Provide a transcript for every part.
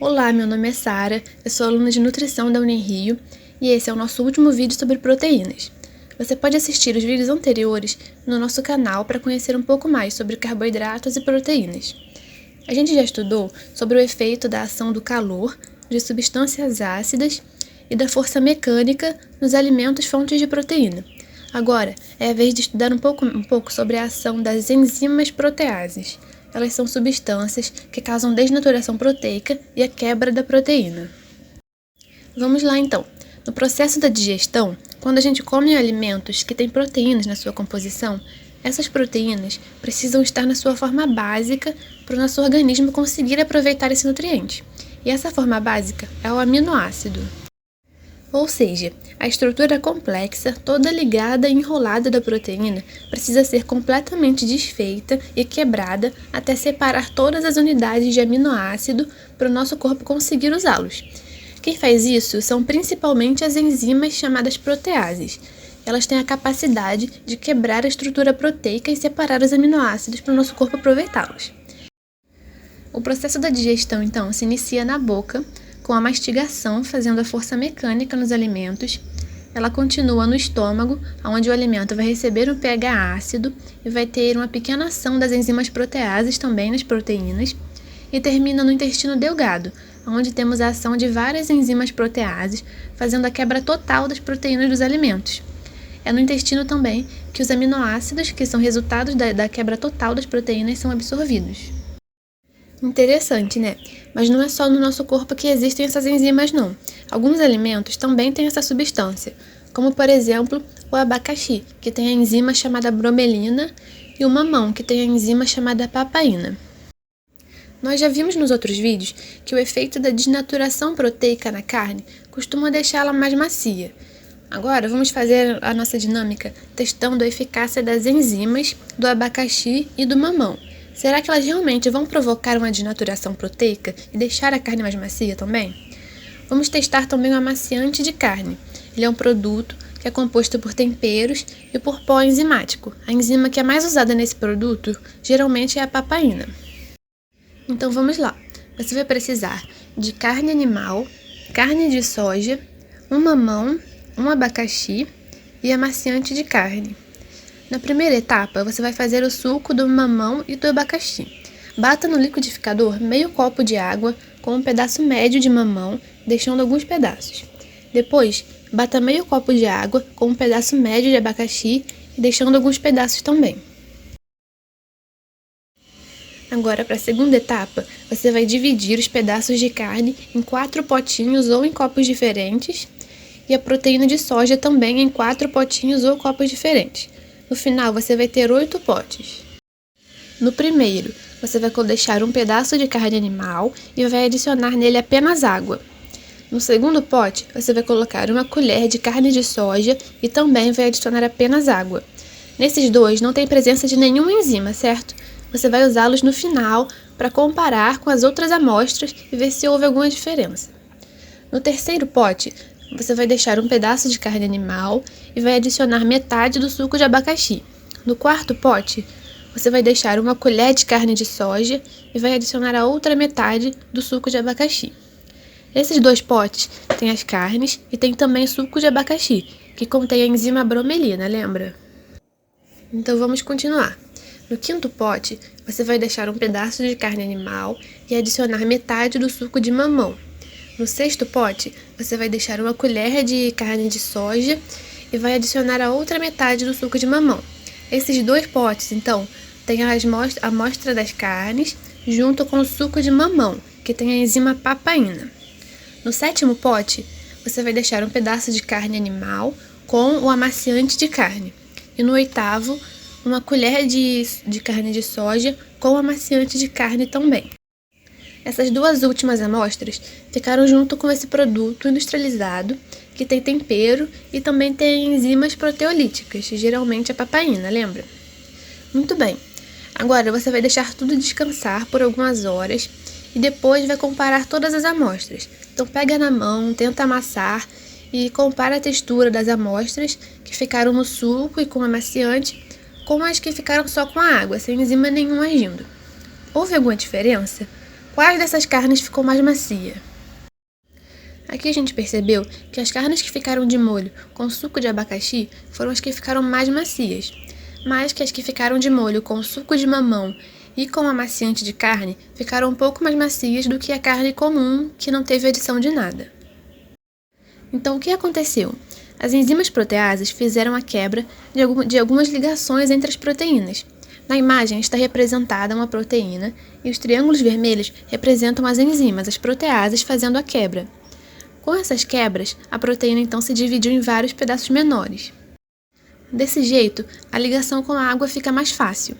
Olá, meu nome é Sara, eu sou aluna de nutrição da Unirio e esse é o nosso último vídeo sobre proteínas. Você pode assistir os vídeos anteriores no nosso canal para conhecer um pouco mais sobre carboidratos e proteínas. A gente já estudou sobre o efeito da ação do calor, de substâncias ácidas e da força mecânica nos alimentos fontes de proteína. Agora é a vez de estudar um pouco sobre a ação das enzimas proteases. Elas são substâncias que causam desnaturação proteica e a quebra da proteína. Vamos lá então. No processo da digestão, quando a gente come alimentos que têm proteínas na sua composição, essas proteínas precisam estar na sua forma básica para o nosso organismo conseguir aproveitar esse nutriente. E essa forma básica é o aminoácido. Ou seja, a estrutura complexa, toda ligada e enrolada da proteína, precisa ser completamente desfeita e quebrada até separar todas as unidades de aminoácido para o nosso corpo conseguir usá-los. Quem faz isso são principalmente as enzimas chamadas proteases. Elas têm a capacidade de quebrar a estrutura proteica e separar os aminoácidos para o nosso corpo aproveitá-los. O processo da digestão, então, se inicia na boca, com a mastigação, fazendo a força mecânica nos alimentos. Ela continua no estômago, onde o alimento vai receber um pH ácido e vai ter uma pequena ação das enzimas proteases também nas proteínas. E termina no intestino delgado, onde temos a ação de várias enzimas proteases, fazendo a quebra total das proteínas dos alimentos. É no intestino também que os aminoácidos, que são resultados da quebra total das proteínas, são absorvidos. Interessante, né? Mas não é só no nosso corpo que existem essas enzimas, não. Alguns alimentos também têm essa substância, como por exemplo o abacaxi, que tem a enzima chamada bromelina, e o mamão, que tem a enzima chamada papaina. Nós já vimos nos outros vídeos que o efeito da desnaturação proteica na carne costuma deixá-la mais macia. Agora vamos fazer a nossa dinâmica testando a eficácia das enzimas do abacaxi e do mamão. Será que elas realmente vão provocar uma desnaturação proteica e deixar a carne mais macia também? Vamos testar também o amaciante de carne. Ele é um produto que é composto por temperos e por pó enzimático. A enzima que é mais usada nesse produto geralmente é a papaina. Então vamos lá. Você vai precisar de carne animal, carne de soja, um mamão, um abacaxi e amaciante de carne. Na primeira etapa, você vai fazer o suco do mamão e do abacaxi. Bata no liquidificador meio copo de água com um pedaço médio de mamão, deixando alguns pedaços. Depois, bata meio copo de água com um pedaço médio de abacaxi e deixando alguns pedaços também. Agora, para a segunda etapa, você vai dividir os pedaços de carne em 4 potinhos ou em copos diferentes e a proteína de soja também em 4 potinhos ou copos diferentes. No final, você vai ter 8 potes. No primeiro, você vai deixar um pedaço de carne animal e vai adicionar nele apenas água. No segundo pote, você vai colocar uma colher de carne de soja e também vai adicionar apenas água. Nesses dois, não tem presença de nenhuma enzima, certo? Você vai usá-los no final para comparar com as outras amostras e ver se houve alguma diferença. No terceiro pote, você vai deixar um pedaço de carne animal e vai adicionar metade do suco de abacaxi. No quarto pote, você vai deixar uma colher de carne de soja e vai adicionar a outra metade do suco de abacaxi. Esses 2 potes têm as carnes e tem também suco de abacaxi, que contém a enzima bromelina, lembra? Então vamos continuar. No quinto pote, você vai deixar um pedaço de carne animal e adicionar metade do suco de mamão. No sexto pote, você vai deixar uma colher de carne de soja e vai adicionar a outra metade do suco de mamão. Esses 2 potes, então, têm a amostra das carnes junto com o suco de mamão, que tem a enzima papaina. No sétimo pote, você vai deixar um pedaço de carne animal com o amaciante de carne. E no oitavo, uma colher de carne de soja com o amaciante de carne também. Essas 2 últimas amostras ficaram junto com esse produto industrializado, que tem tempero e também tem enzimas proteolíticas, geralmente a papaina, lembra? Muito bem. Agora você vai deixar tudo descansar por algumas horas e depois vai comparar todas as amostras. Então pega na mão, tenta amassar e compara a textura das amostras que ficaram no suco e com amaciante com as que ficaram só com a água, sem enzima nenhuma agindo. Houve alguma diferença? Quais dessas carnes ficou mais macia? Aqui a gente percebeu que as carnes que ficaram de molho com suco de abacaxi foram as que ficaram mais macias, mas que as que ficaram de molho com suco de mamão e com amaciante de carne ficaram um pouco mais macias do que a carne comum, que não teve adição de nada. Então, o que aconteceu? As enzimas proteases fizeram a quebra de algumas ligações entre as proteínas. Na imagem está representada uma proteína e os triângulos vermelhos representam as enzimas, as proteases, fazendo a quebra. Com essas quebras, a proteína então se dividiu em vários pedaços menores. Desse jeito, a ligação com a água fica mais fácil.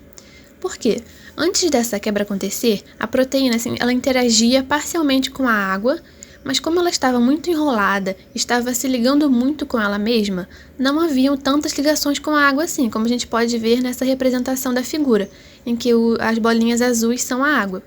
Por quê? Antes dessa quebra acontecer, a proteína ela interagia parcialmente com a água, mas como ela estava muito enrolada, estava se ligando muito com ela mesma, não haviam tantas ligações com a água assim, como a gente pode ver nessa representação da figura, em que as bolinhas azuis são a água,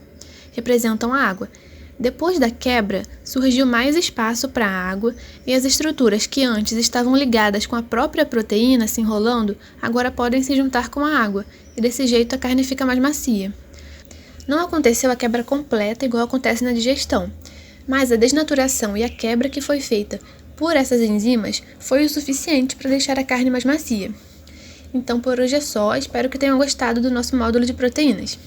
representam a água. Depois da quebra, surgiu mais espaço para a água e as estruturas que antes estavam ligadas com a própria proteína se enrolando, agora podem se juntar com a água, e desse jeito a carne fica mais macia. Não aconteceu a quebra completa igual acontece na digestão, mas a desnaturação e a quebra que foi feita por essas enzimas foi o suficiente para deixar a carne mais macia. Então por hoje é só, espero que tenham gostado do nosso módulo de proteínas.